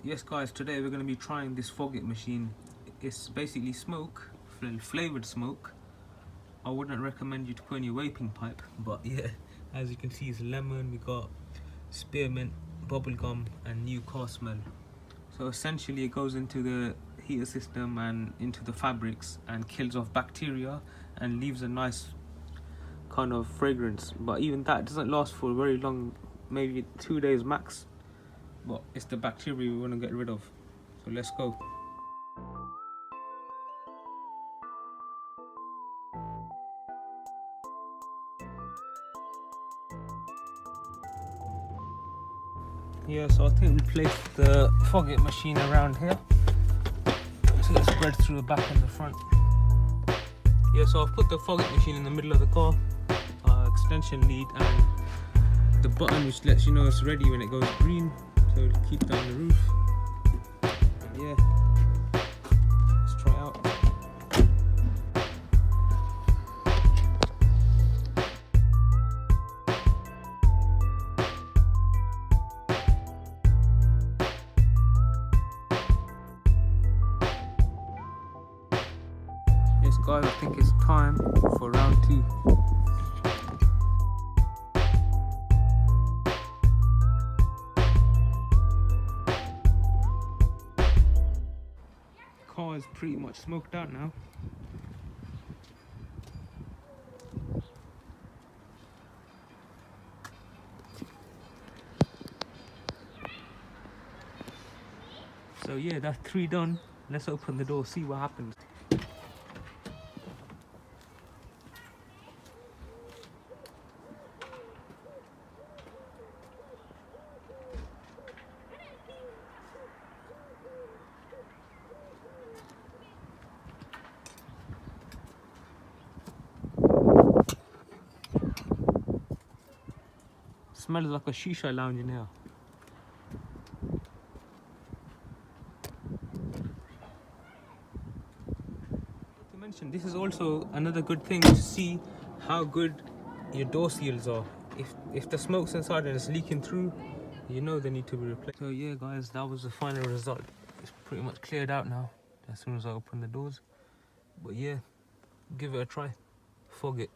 Yes guys, today we're going to be trying this fog-it machine. It's basically smoke, flavoured smoke. I wouldn't recommend you to put in your vaping pipe, but yeah, as you can see it's lemon, we got spearmint, bubblegum and new car smell. So essentially it goes into the heater system and into the fabrics and kills off bacteria and leaves a nice kind of fragrance, but even that doesn't last for very long, maybe 2 days max. But it's the bacteria we want to get rid of, so let's go. Yeah, so I think we placed the fog-it machine around here, so it spreads through the back and the front. Yeah, so I've put the fog-it machine in the middle of the car, extension lead, and the button which lets you know it's ready when it goes green, so it'll keep down the roof. Yeah, let's try it out. Yes guys, I think it's time for round 2. Car is pretty much smoked out now. So yeah, that's 3 done. Let's open the door, see what happens. Smells like a shisha lounge in here. To mention, this is also another good thing to see how good your door seals are. If the smoke's inside and it's leaking through, you know they need to be replaced. So yeah guys, that was the final result. It's pretty much cleared out now as soon as I open the doors. But yeah, give it a try. Fog it.